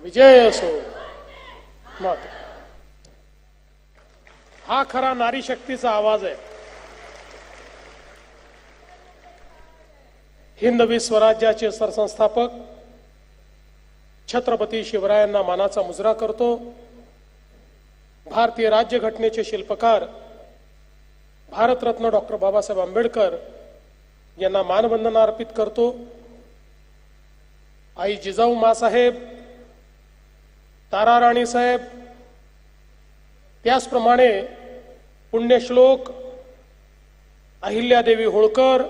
विजय असो. मत हा खरा नारी शक्तीचा आवाज आहे. हिंदवी स्वराज्याचे सरसंस्थापक छत्रपती शिवरायांना मानाचा मुजरा करतो. भारतीय राज्यघटनेचे शिल्पकार भारतरत्न डॉक्टर बाबासाहेब आंबेडकर यांना मानवंदना अर्पित करतो. आई जिजाऊ मासाहेब, ताराराणी साहेब, त्याचप्रमाणे पुण्यश्लोक अहिल्यादेवी होळकर,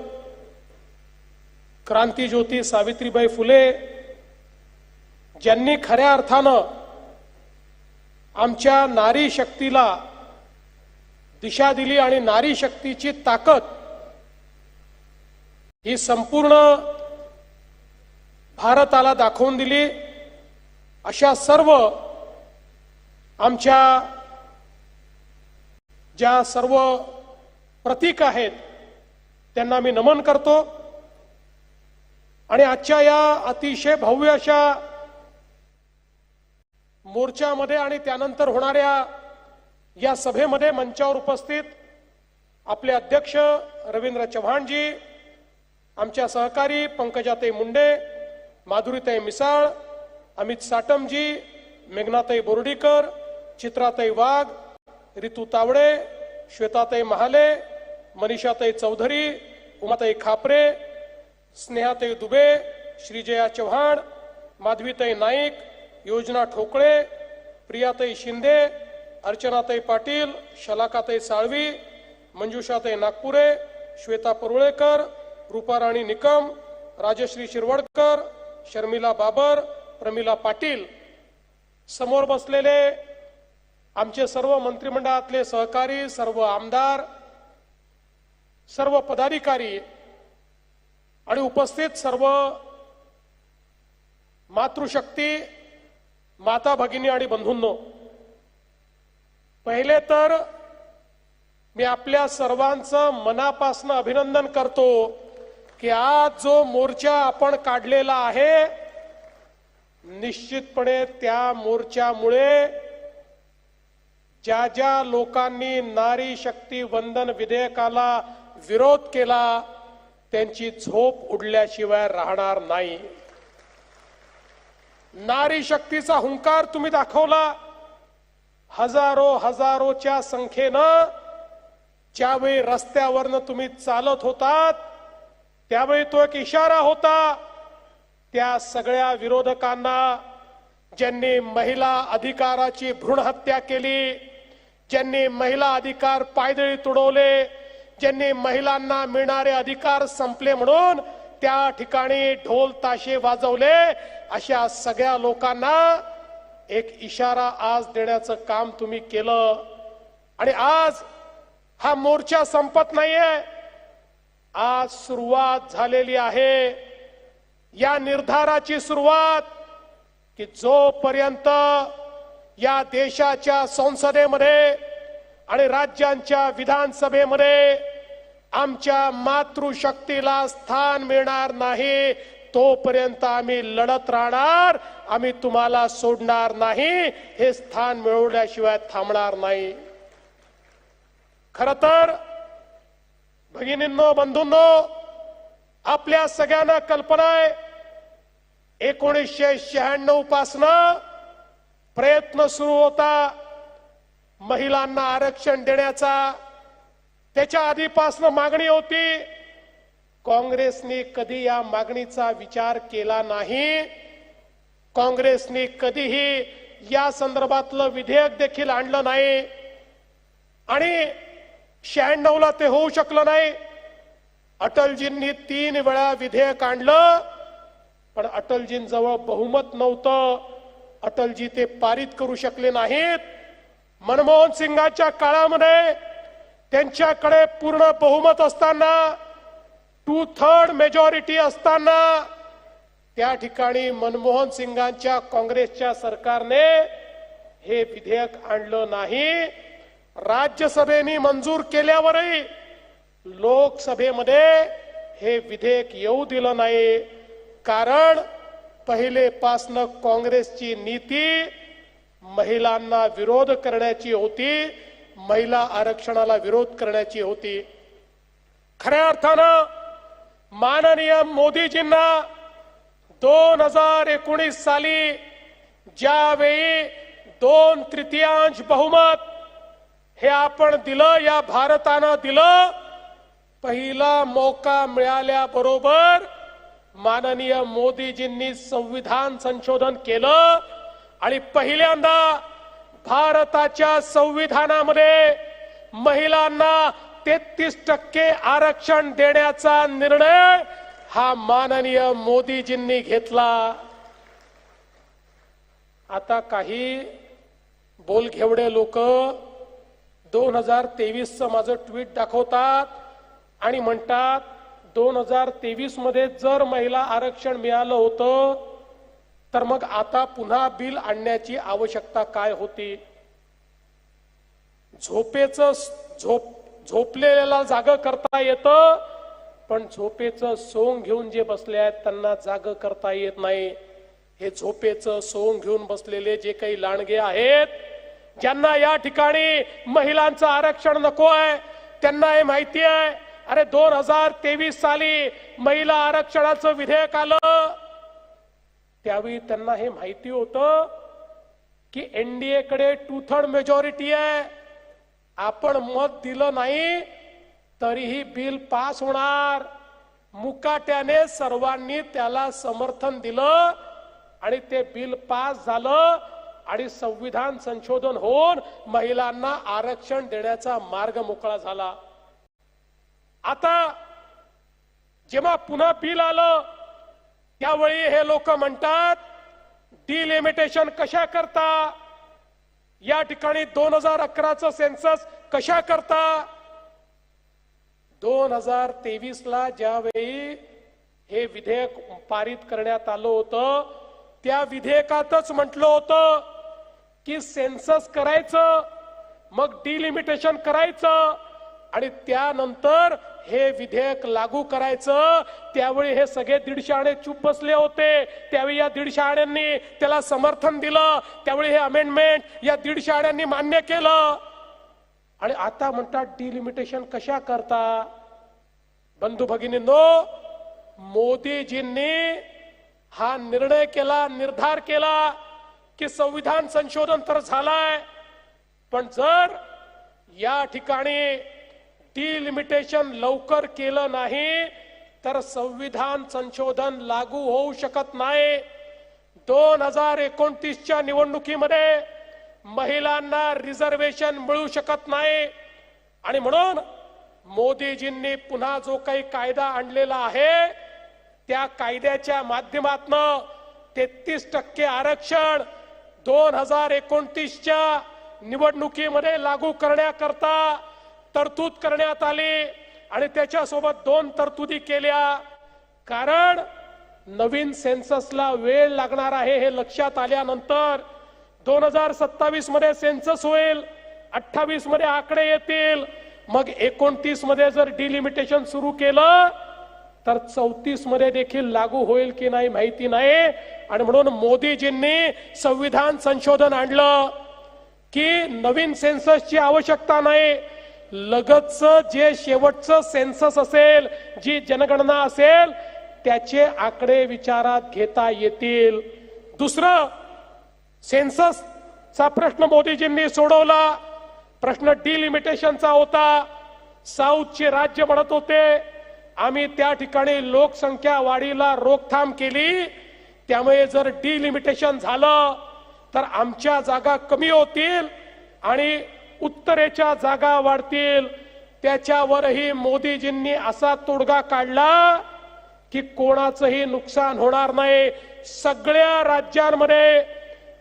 क्रांतिज्योती सावित्रीबाई फुले, ज्यांनी खऱ्या अर्थानं आमच्या नारी शक्तीला दिशा दिली आणि नारी शक्तीची ताकद ही संपूर्ण भारताला दाखवून दिली. अशा सर्व आमच्या ज्या सर्व प्रतीक आहेत त्यांना मी नमन करतो. आणि आजच्या या अतिशय भव्य अशा मोर्चामध्ये आणि त्यानंतर होणाऱ्या या सभेमध्ये मंचावर उपस्थित आपले अध्यक्ष रवींद्र चव्हाणजी, आमच्या सहकारी पंकजाताई मुंडे, माधुरीताई मिसाळ, अमित साटमजी, मेघनाताई बोर्डीकर, चित्राताई वाघ, रितू तावडे, श्वेताताई महाले, मनीषाताई चौधरी, उमाताई खापरे, स्नेहाताई दुबे, श्रीजया चव्हाण, माधवीताई नाईक, योजना ठोकळे, प्रियाताई शिंदे, अर्चनाताई पाटील, शलाकाताई साळवी, मंजुषाताई नागपुरे, श्वेता परुळेकर, रूपाराणी निकम, राजश्री शिरवडकर, शर्मिला बाबर, प्रमिला पाटील, समोर बसलेले आमचे सर्व मंत्रिमंडळातले सहकारी, सर्व आमदार, सर्व पदाधिकारी आणि उपस्थित सर्व मातृशक्ती, माता भगिनी आणि बंधूंनो, पहिले तर मी आपल्या सर्वांचं मनापासून अभिनंदन करतो की आज जो मोर्चा आपण काढलेला आहे, निश्चितपणे त्या मोर्चामुळे ज्या ज्या लोकांनी नारी शक्ती वंदन विधेयकाला विरोध केला त्यांची झोप उडल्याशिवाय राहणार नाही. नारी शक्तीचा हुंकार तुम्ही दाखवला. हजारोच्या संख्येनं ज्यावेळी रस्त्यावरनं तुम्ही चालत होतात त्यावेळी तो एक इशारा होता त्या सगळ्या विरोधकांना, ज्यांनी महिला अधिकाराची भ्रूण हत्या केली, ज्यांनी महिला अधिकार पायदळी तुडवले, ज्यांनी महिलांना मिळणारे अधिकार संपले म्हणून त्या ठिकाणी ढोल ताशे वाजवले, अशा सगळ्या लोकांना एक इशारा आज देण्याचं काम तुम्ही केलं. आणि आज हा मोर्चा संपत नाहीये, आज सुरुवात झालेली आहे. या निर्धाराची सुरुवात की जोपर्यंत या देशाच्या संसदेमध्ये आणि राज्यांच्या विधानसभेमध्ये आमच्या मातृशक्तीला स्थान मिळणार नाही तोपर्यंत आम्ही लढत राहणार. आम्ही तुम्हाला सोडणार नाही, हे स्थान मिळवल्याशिवाय थांबणार नाही. खरं तर भगिनींनो, बंधूंनो, आपल्या सगळ्यांना कल्पना आहे 1996 पासनं प्रयत्न सुरू होता महिलांना आरक्षण देण्याचा. त्याच्या आधीपासून मागणी होती. काँग्रेसने कधी या मागणीचा विचार केला नाही. काँग्रेसने कधीही या संदर्भातलं विधेयक देखील आणलं नाही आणि 96ला ते होऊ शकलं नाही. अटलजींनी 3 वेळा विधेयक आणलं पण अटलजींजवळ बहुमत नव्हतं. अटलजी ते पारित करू शकले नाहीत. मनमोहन सिंगाच्या काळामध्ये त्यांच्याकडे पूर्ण बहुमत असताना, 2/3 मेजॉरिटी असताना, त्या ठिकाणी मनमोहन सिंगांच्या काँग्रेसच्या सरकारने हे विधेयक आणलं नाही. राज्यसभेने मंजूर केल्यावरही लोकसभेमध्ये हे विधेयक येऊ दिलं नाही. कारण पहिलेपासनं काँग्रेसची नीती महिलांना विरोध करण्याची होती, महिला आरक्षणाला विरोध करण्याची होती. खऱ्या अर्थानं माननीय मोदीजींना 2019 साली ज्यावेळी 2/3 बहुमत हे आपण दिलं, या भारतानं दिलं, पहिला मौका मिळाल्याबरोबर माननीय मोदीजींनी संविधान संशोधन केलं आणि पहिल्यांदा भारताच्या संविधानामध्ये महिलांना 33% आरक्षण देण्याचा निर्णय हा माननीय मोदीजींनी घेतला. आता काही बोलघेवडे लोक 2023चं माझं ट्विट दाखवतात आणि म्हणतात 2023 मध्ये जर महिला आरक्षण मिळालं होतं तर मग आता पुन्हा बिल आणण्याची आवश्यकता काय होती. झोपलेल्याला जागं करता येतं, पण झोपेचं सोंग घेऊन जे बसले आहेत त्यांना जागं करता येत नाही. हे झोपेचं सोंग घेऊन बसलेले जे काही लांडगे आहेत, ज्यांना या ठिकाणी महिलांचं आरक्षण नको आहे, त्यांना हे माहिती आहे अरे 2023 साली महिला आरक्षणाचं विधेयक आलं, त्यावेळी त्यांना हे माहिती होतं की एनडीए कडे 2/3 मेजॉरिटी आहे, आपण मत दिलं नाही तरीही बिल पास होणार. मुकाट्याने सर्वांनी त्याला समर्थन दिलं आणि ते बिल पास झालं आणि संविधान संशोधन होऊन महिलांना आरक्षण देण्याचा मार्ग मोकळा झाला. आता जेव्हा पुन्हा बिल आलं त्यावेळी हे लोक म्हणतात डिलिमिटेशन कशा करता, या ठिकाणी 2011चं सेन्सस कशा करता. 2023 ला ज्यावेळी हे विधेयक पारित करण्यात आलं होतं त्या विधेयकातच म्हटलं होतं की सेन्सस करायचं, मग डिलिमिटेशन करायचं आणि त्यानंतर हे विधेयक लागू करायचं. त्यावेळी हे सगळे 150 आणे चूप बसले होते, त्यावेळी या 150 आण्यांनी त्याला समर्थन दिलं, त्यावेळी हे अमेंडमेंट या 150 आण्यांनी मान्य केलं आणि आता म्हणतात डिलिमिटेशन कशा करता. बंधू भगिनींनो, मोदीजींनी हा निर्णय केला, निर्धार केला की संविधान संशोधन तर झालंय, पण जर या ठिकाणी डिलिमिटेशन लवकर केलं नाही तर संविधान संशोधन लागू होऊ शकत नाही. 2029च्या निवडणुकीमध्ये महिलांना रिझर्वेशन मिळू शकत नाही आणि म्हणून मोदीजींनी पुन्हा जो काही कायदा आणलेला आहे त्या कायद्याच्या माध्यमातून 33% आरक्षण 2029च्या निवडणुकीमध्ये लागू करण्याकरता तरतूद करण्यात आली आणि त्याच्यासोबत 2 तरतुदी केल्या. कारण नवीन सेन्ससला वेळ लागणार आहे हे लक्षात आल्यानंतर 2027 मध्ये सेन्सस होईल, 28 मध्ये आकडे येतील, मग 29 मध्ये जर डिलिमिटेशन सुरू केलं तर 34 मध्ये देखील लागू होईल की नाही माहिती नाही. आणि म्हणून मोदीजींनी संविधान संशोधन आणलं की नवीन सेन्ससची आवश्यकता नाही, लगतचं जे शेवटचं सेन्सस असेल, जी जनगणना असेल त्याचे आकडे विचारात घेता येतील. दुसरं, सेन्ससचा प्रश्न मोदीजींनी सोडवला, प्रश्न डिलिमिटेशनचा होता. साऊथचे राज्य म्हणत होते आम्ही त्या ठिकाणी लोकसंख्या वाढीला रोकथाम केली, त्यामुळे जर डिलिमिटेशन झालं तर आमच्या जागा कमी होतील आणि उत्तरेच्या जागा वाढतील. त्याच्यावरही मोदीजींनी असा तोडगा काढला की कोणाचंही नुकसान होणार नाही. सगळ्या राज्यांमध्ये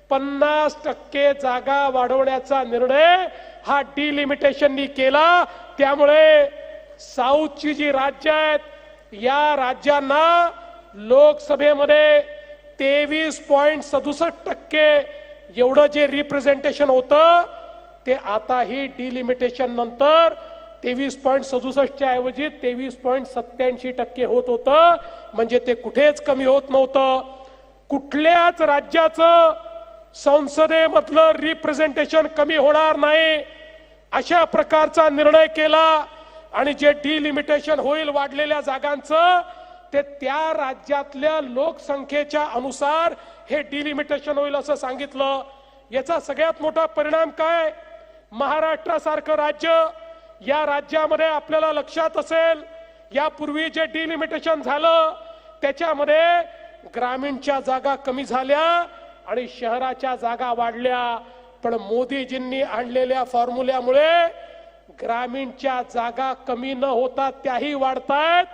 50% जागा वाढवण्याचा निर्णय हा डिलिमिटेशननी केला. त्यामुळे साऊथची जी राज्य आहेत या राज्यांना लोकसभेमध्ये 23.67% एवढं जे रिप्रेझेंटेशन होतं ते आता ही डिलिमिटेशन नंतर 23.67 ऐवजी 23.87% होत होतं. म्हणजे ते कुठेच कमी होत नव्हतं. कुठल्याच राज्याचं संसदेमधलं रिप्रेझेंटेशन कमी होणार नाही अशा प्रकारचा निर्णय केला आणि जे डिलिमिटेशन होईल वाढलेल्या जागांचं ते त्या राज्यातल्या लोकसंख्येच्या अनुसार हे डिलिमिटेशन होईल असं सांगितलं। याचा सगळ्यात मोठा परिणाम काय, महाराष्ट्रासारखं राज्य, या राज्यामध्ये आपल्याला लक्षात असेल यापूर्वी जे डिलिमिटेशन झालं त्याच्यामध्ये ग्रामीणच्या जागा कमी झाल्या आणि शहराच्या जागा वाढल्या, पण मोदीजींनी आणलेल्या फॉर्म्युल्यामुळे ग्रामीणच्या जागा कमी न होता त्याही वाढतायत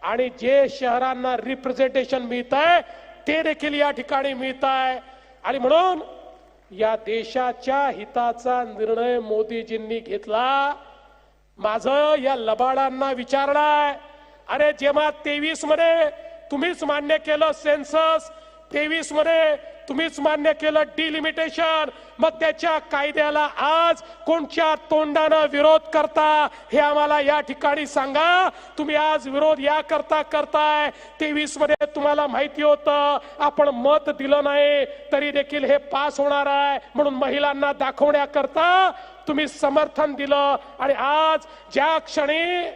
आणि जे शहरांना रिप्रेझेंटेशन मिळत आहे ते देखील या ठिकाणी मिळत आहे। आणि म्हणून या देशाच्या हिताचा निर्णय मोदीजींनी घेतला। माझं या लबाडांना विचारणं आहे, अरे जेव्हा 23 मध्ये तुम्हीच मान्य केलं सेन्सस, 23 मध्ये तुम्हीच मान्य केलं डिलिमिटेशन, मग त्याच्या कायद्याला आज कोणत्या तोंडानं विरोध करता हे आम्हाला या ठिकाणी सांगा। तुम्ही आज विरोध या करता करताय, 23 मध्ये तुम्हाला माहिती होतं आपण मत दिलं नाही तरी देखील हे पास होणार आहे म्हणून महिलांना दाखवण्याकरता तुम्ही समर्थन दिलं आणि आज ज्या क्षणी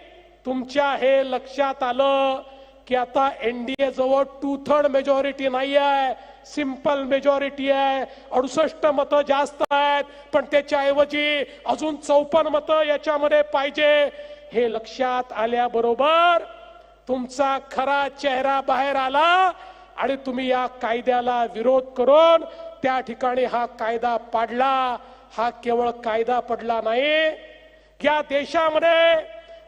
तुमच्या हे लक्षात आलं की आता एनडीए जवळ 2/3 मेजॉरिटी नाही आहे, सिंपल मेजॉरिटी आहे, 68 मतं जास्त आहेत, पण त्याच्याऐवजी अजून 54 मतं याच्यामध्ये पाहिजे, हे लक्षात आल्याबरोबर तुमचा खरा चेहरा बाहेर आला आणि तुम्ही या कायद्याला विरोध करून त्या ठिकाणी हा कायदा पाडला। हा केवळ कायदा पडला नाही, या देशामध्ये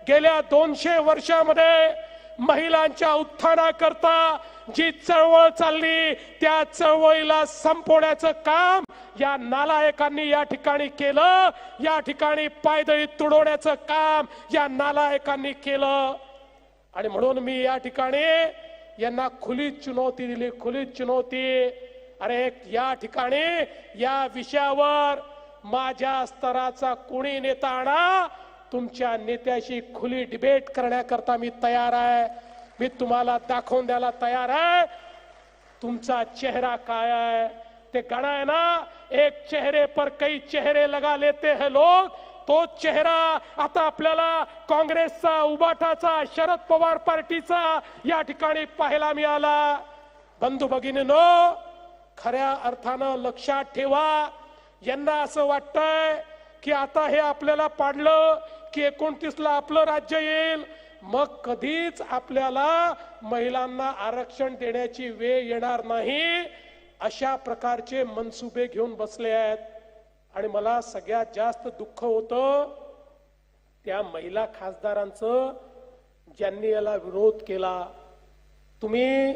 गेल्या 200 वर्षामध्ये महिलांच्या उत्थानाकरता जी चळवळ चालली त्या चळवळीला संपवण्याचं काम या नालायकांनी या ठिकाणी केलं। या ठिकाणी पायदळी तुडवण्याचं काम या नालायकांनी केलं आणि म्हणून मी या ठिकाणी यांना खुली चुनौती दिली, खुली चुनौती। अरे या ठिकाणी या विषयावर माझ्या स्तराचा कोणी नेता आणा, तुमच्या नेत्याशी खुली डिबेट करण्याकरता मी तयार आहे, मी तुम्हाला दाखवून द्यायला तयार आहे तुमचा चेहरा काय आहे। ते गाणं आहे ना, एक चेहरे पर कई चेहरे लगा लेते हैं लोग, तो चेहरा आता आपल्याला काँग्रेसचा, उबाटाचा, शरद पवार पार्टीचा या ठिकाणी पाहायला मिळाला। बंधू भगिनींनो, खऱ्या अर्थानं लक्षात ठेवा, यांना असं वाटतंय की आता हे आपल्याला पाडलं की 29 ला आपलं राज्य येईल, मग कधीच आपल्याला महिलांना आरक्षण देण्याची वेळ येणार नाही, अशा प्रकारचे मनसुबे घेऊन बसले आहेत। आणि मला सगळ्यात जास्त दुःख होतं त्या महिला खासदारांचं ज्यांनी याला विरोध केला। तुम्ही